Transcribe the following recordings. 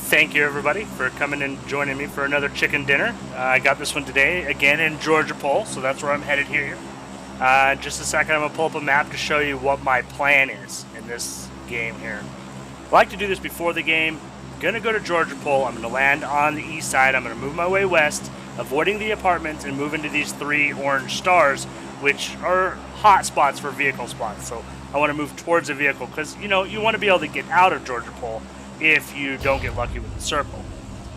Thank you, everybody, for coming and joining me for another chicken dinner. I got this one today, again in Georgia Pole, so that's where I'm headed here. In just a second, I'm going to pull up a map to show you what my plan is in this game here. I like to do this before the game. I'm going to go to Georgia Pole. I'm going to land on the east side. I'm going to move my way west, avoiding the apartments, and move into these 3 orange stars, which are hot spots for vehicle spots. So I want to move towards a vehicle because, you want to be able to get out of Georgia Pole if you don't get lucky with the circle.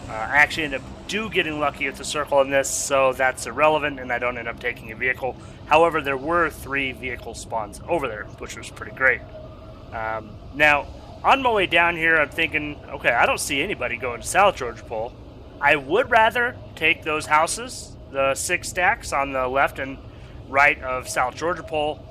I actually end up getting lucky with the circle in this, so that's irrelevant, and I don't end up taking a vehicle. However, there were 3 vehicle spawns over there, which was pretty great. Now, on my way down here, I'm thinking, okay, I don't see anybody going to South Georgia Pole. I would rather take those houses, the 6 stacks on the left and right of South Georgia Pole,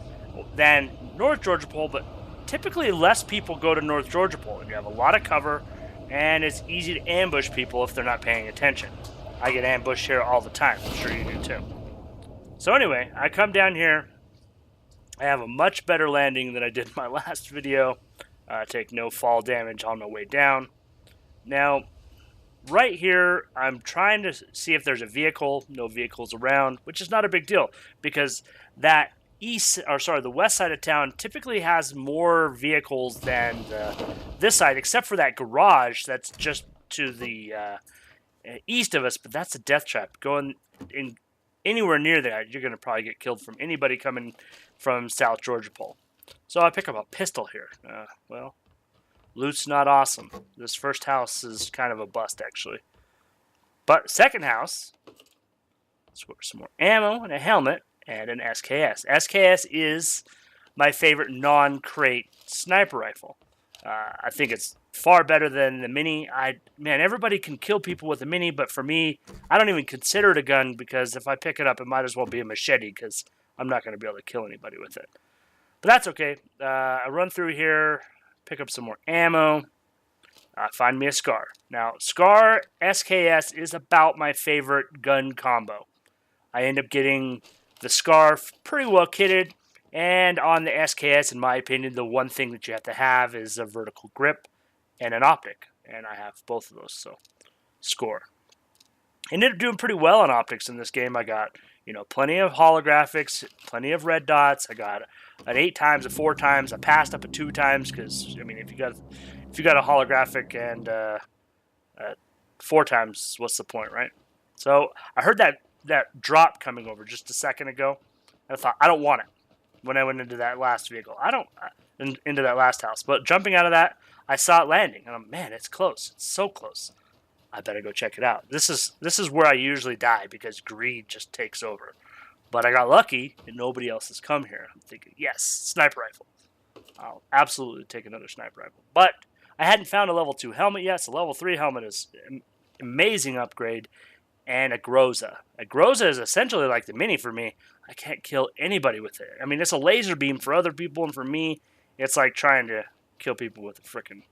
than North Georgia Pole, but typically less people go to North Georgia Pole. You have a lot of cover, and it's easy to ambush people if they're not paying attention. I get ambushed here all the time. I'm sure you do too. So anyway, I come down here. I have a much better landing than I did in my last video. Take no fall damage on my way down. Now, right here, I'm trying to see if there's a vehicle. No vehicles around, which is not a big deal because that the west side of town typically has more vehicles than this side, except for that garage that's just to the east of us. But that's a death trap. Going in anywhere near that, you're going to probably get killed from anybody coming from South Georgia Pole. So I pick up a pistol here. Well, loot's not awesome. This first house is kind of a bust, actually. But second house, some more ammo and a helmet and an SKS. SKS is my favorite non-crate sniper rifle. I think it's far better than the Mini. Everybody can kill people with a Mini, but for me, I don't even consider it a gun because if I pick it up, it might as well be a machete because I'm not going to be able to kill anybody with it. But that's okay. I run through here, pick up some more ammo, find me a SCAR. Now, SCAR SKS is about my favorite gun combo. I end up getting the SCAR pretty well kitted, and on the SKS, in my opinion, the one thing that you have to have is a vertical grip and an optic, and I have both of those, so score. Ended up doing pretty well on optics in this game. I got, plenty of holographics, plenty of red dots. I got an 8 times, a 4 times. I passed up a 2 times because, if you got a holographic and 4 times, what's the point, right? So I heard that drop coming over just a second ago, and I thought, I don't want it when I went into that last vehicle. Into that last house. But jumping out of that, I saw it landing, and man, it's close. It's so close. I better go check it out. This is where I usually die because greed just takes over. But I got lucky, and nobody else has come here. I'm thinking, yes, sniper rifle. I'll absolutely take another sniper rifle. But I hadn't found a level 2 helmet yet, so level 3 helmet is an amazing upgrade. And a Groza. A Groza is essentially like the Mini for me. I can't kill anybody with it. It's a laser beam for other people, and for me, it's like trying to kill people with a freaking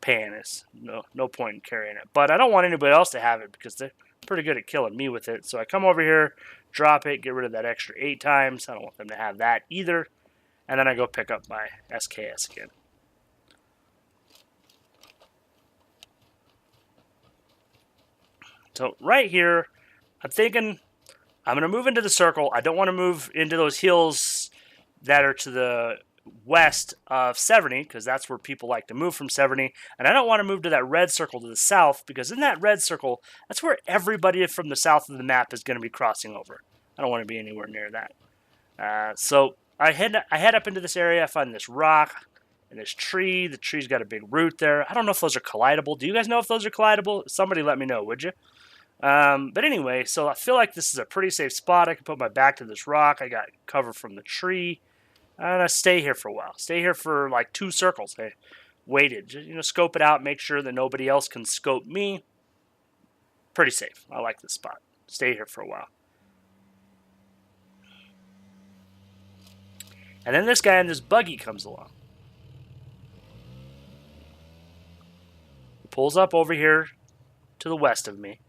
pan. It's no point in carrying it. But I don't want anybody else to have it because they're pretty good at killing me with it. So I come over here, drop it, get rid of that extra 8 times. I don't want them to have that either. And then I go pick up my SKS again. So right here, I'm thinking I'm going to move into the circle. I don't want to move into those hills that are to the west of Severny because that's where people like to move from Severny. And I don't want to move to that red circle to the south because in that red circle, that's where everybody from the south of the map is going to be crossing over. I don't want to be anywhere near that. So I head up into this area. I find this rock and this tree. The tree's got a big root there. I don't know if those are collidable. Do you guys know if those are collidable? Somebody let me know, would you? But anyway, so I feel like this is a pretty safe spot. I can put my back to this rock. I got cover from the tree. And I stay here for a while. Stay here for like 2 circles. I waited. Just, scope it out. Make sure that nobody else can scope me. Pretty safe. I like this spot. Stay here for a while. And then this guy in this buggy comes along. He pulls up over here to the west of me.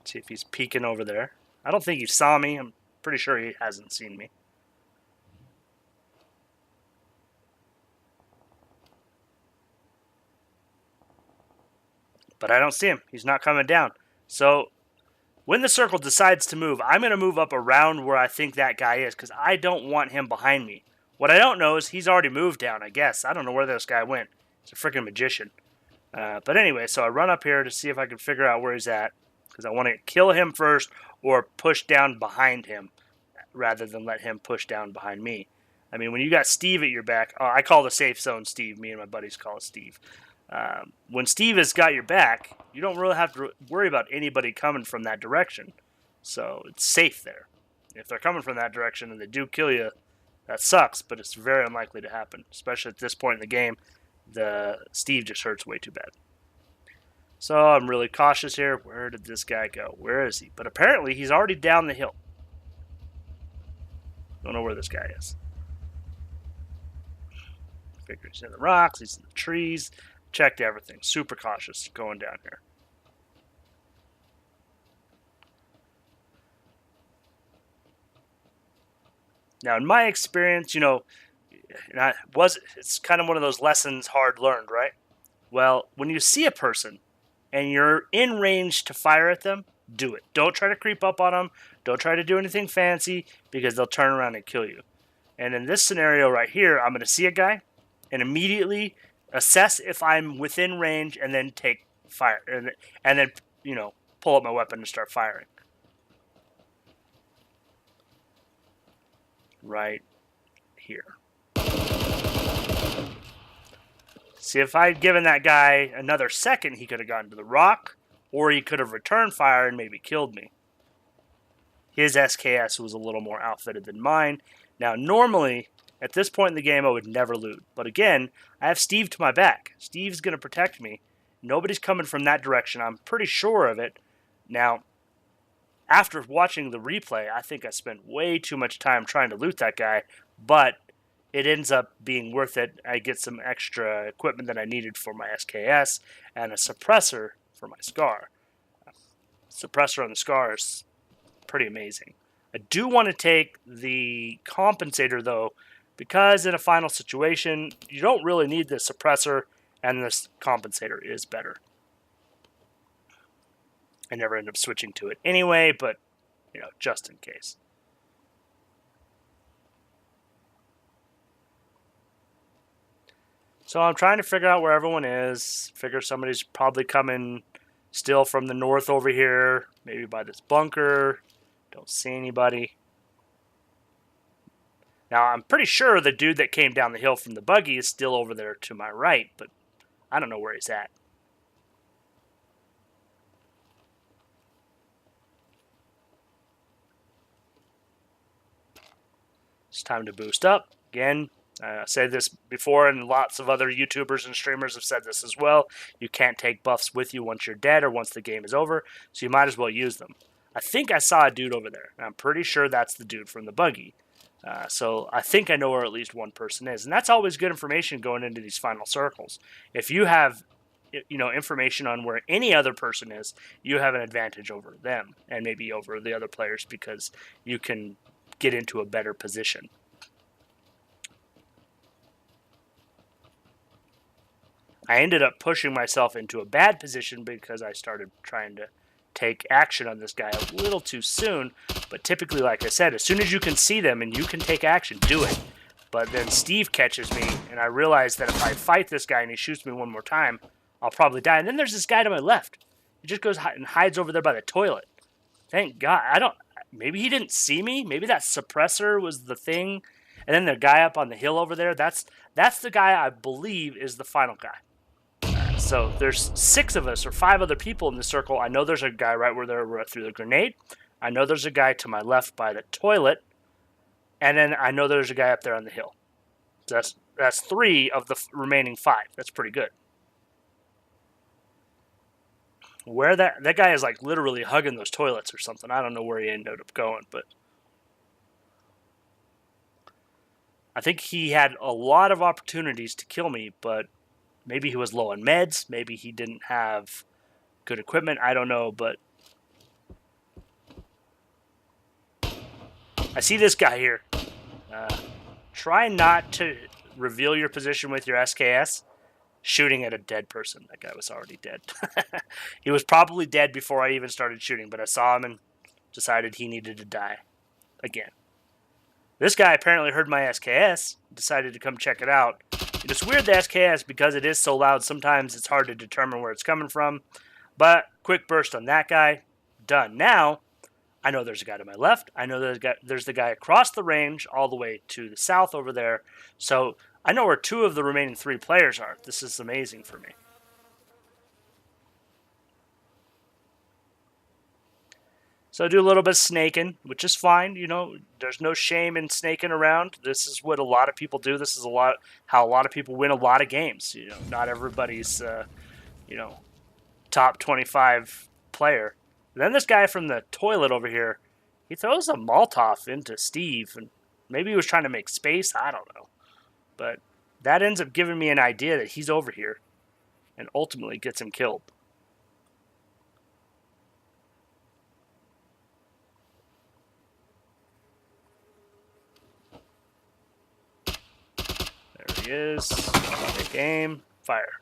See if he's peeking over there. I don't think he saw me. I'm pretty sure he hasn't seen me. But I don't see him. He's not coming down. So when the circle decides to move, I'm going to move up around where I think that guy is because I don't want him behind me. What I don't know is he's already moved down, I guess. I don't know where this guy went. He's a freaking magician. But anyway, so I run up here to see if I can figure out where he's at because I want to kill him first or push down behind him rather than let him push down behind me. I mean, when you got Steve at your back, I call the safe zone Steve. Me and my buddies call it Steve. When Steve has got your back, you don't really have to worry about anybody coming from that direction. So it's safe there. If they're coming from that direction and they do kill you, that sucks, but it's very unlikely to happen, especially at this point in the game. The Steve just hurts way too bad. So I'm really cautious here. Where did this guy go? Where is he? But apparently he's already down the hill. Don't know where this guy is. Figure he's in the rocks, he's in the trees. Checked everything. Super cautious going down here. Now, in my experience, you know, it's kind of one of those lessons hard learned, right? Well, when you see a person and you're in range to fire at them, do it. Don't try to creep up on them. Don't try to do anything fancy because they'll turn around and kill you. And in this scenario right here, I'm going to see a guy and immediately assess if I'm within range and then take fire. And then, you know, pull up my weapon and start firing. Right here. See, if I had given that guy another second, he could have gotten to the rock, or he could have returned fire and maybe killed me. His SKS was a little more outfitted than mine. Now, normally, at this point in the game, I would never loot. But again, I have Steve to my back. Steve's going to protect me. Nobody's coming from that direction. I'm pretty sure of it. Now, after watching the replay, I think I spent way too much time trying to loot that guy, but it ends up being worth it. I get some extra equipment that I needed for my SKS and a suppressor for my SCAR. Suppressor on the SCAR is pretty amazing. I do want to take the compensator, though, because in a final situation, you don't really need the suppressor, and this compensator is better. I never end up switching to it anyway, but, you know, just in case. So I'm trying to figure out where everyone is. Figure somebody's probably coming still from the north over here, maybe by this bunker. Don't see anybody. Now, I'm pretty sure the dude that came down the hill from the buggy is still over there to my right, but I don't know where he's at. It's time to boost up. Again, I said this before, and lots of other YouTubers and streamers have said this as well. You can't take buffs with you once you're dead or once the game is over, so you might as well use them. I think I saw a dude over there, and I'm pretty sure that's the dude from the buggy. So I think I know where at least one person is, and that's always good information going into these final circles. If you have, you know, information on where any other person is, you have an advantage over them and maybe over the other players because you can get into a better position. I ended up pushing myself into a bad position because I started trying to take action on this guy a little too soon. But typically, like I said, as soon as you can see them and you can take action, do it. But then Steve catches me, and I realize that if I fight this guy and he shoots me one more time, I'll probably die. And then there's this guy to my left. He just goes and hides over there by the toilet. Thank God. Maybe he didn't see me. Maybe that suppressor was the thing. And then the guy up on the hill over there, that's the guy I believe is the final guy. So there's 6 of us or 5 other people in the circle. I know there's a guy right where they threw the grenade. I know there's a guy to my left by the toilet. And then I know there's a guy up there on the hill. So that's 3 of the remaining 5. That's pretty good. Where that guy is like literally hugging those toilets or something. I don't know where he ended up going, but I think he had a lot of opportunities to kill me, but maybe he was low on meds. Maybe he didn't have good equipment. I don't know, but I see this guy here. Try not to reveal your position with your SKS. shooting at a dead person. That guy was already dead. He was probably dead before I even started shooting, but I saw him and decided he needed to die again. This guy apparently heard my SKS, decided to come check it out. It's weird, the SKS, because it is so loud, sometimes it's hard to determine where it's coming from. But quick burst on that guy, done. Now, I know there's a guy to my left. I know there's the guy across the range all the way to the south over there. So I know where 2 of the remaining 3 players are. This is amazing for me. So I do a little bit of snaking, which is fine. You know, there's no shame in snaking around. This is what a lot of people do. This is how a lot of people win a lot of games. You know, not everybody's, you know, top 25 player. And then this guy from the toilet over here, he throws a Molotov into Steve, and maybe he was trying to make space. I don't know. But that ends up giving me an idea that he's over here and ultimately gets him killed. There he is. Take aim. Fire.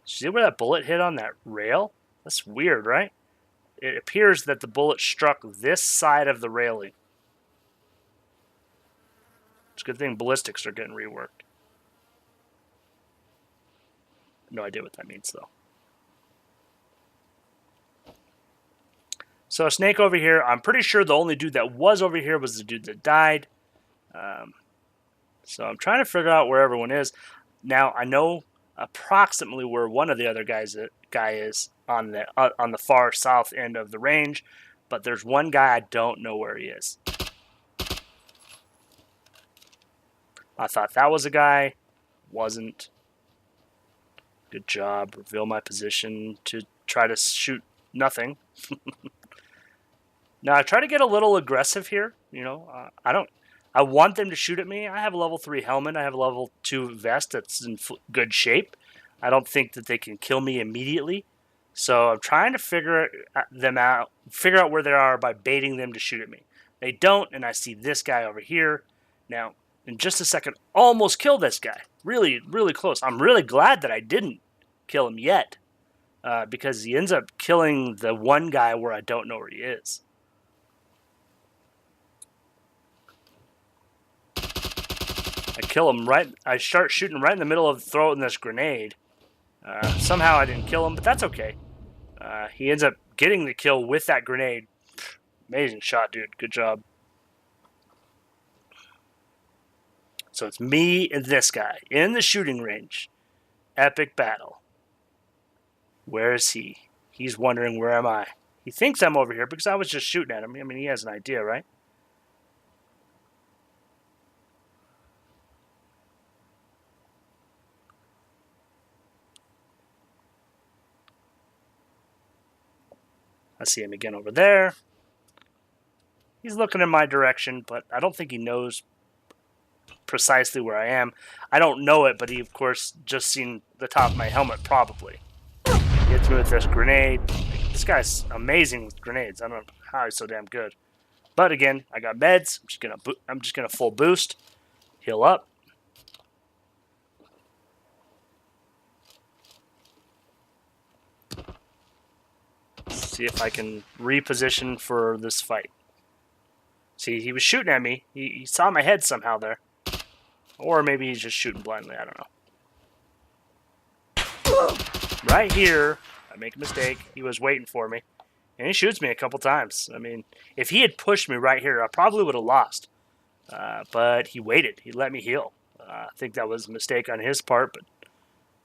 See where that bullet hit on that rail? That's weird, right? It appears that the bullet struck this side of the railing. It's a good thing ballistics are getting reworked. No idea what that means, though. So Snake over here. I'm pretty sure the only dude that was over here was the dude that died. So I'm trying to figure out where everyone is. Now, I know approximately where one of the other guy is on the far south end of the range, but there's one guy I don't know where he is. I thought that was a guy. Wasn't. Good job. Reveal my position to try to shoot nothing. Now, I try to get a little aggressive here. You know, I want them to shoot at me. I have a level 3 helmet. I have a level 2 vest that's in good shape. I don't think that they can kill me immediately. So I'm trying to figure out where they are by baiting them to shoot at me. They don't, and I see this guy over here. Now, in just a second, almost killed this guy. Really, really close. I'm really glad that I didn't kill him yet. Because he ends up killing the one guy where I don't know where he is. I kill him right. I start shooting right in the middle of throwing this grenade. Somehow I didn't kill him, but that's okay. He ends up getting the kill with that grenade. Amazing shot, dude. Good job. So it's me and this guy in the shooting range. Epic battle. Where is he? He's wondering, where am I? He thinks I'm over here because I was just shooting at him. I mean, he has an idea, right? I see him again over there. He's looking in my direction, but I don't think he knows precisely where I am. I don't know it, but he, of course, just seen the top of my helmet, probably. He hits me with this grenade. This guy's amazing with grenades. I don't know how he's so damn good. But again, I got meds. I'm just gonna full boost, heal up. See if I can reposition for this fight. See, he was shooting at me. He saw my head somehow there. Or maybe he's just shooting blindly. I don't know. Right here, I make a mistake. He was waiting for me. And he shoots me a couple times. I mean, if he had pushed me right here, I probably would have lost. But he waited. He let me heal. I think that was a mistake on his part. But,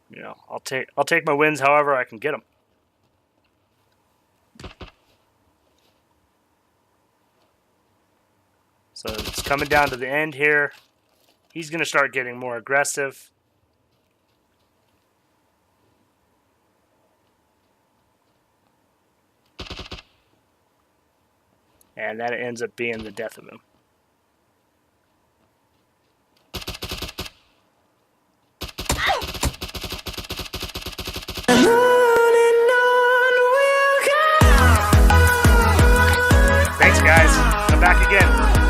you know, I'll take my wins however I can get them. So it's coming down to the end here. He's going to start getting more aggressive. And that ends up being the death of him. Thanks, guys. Come back again.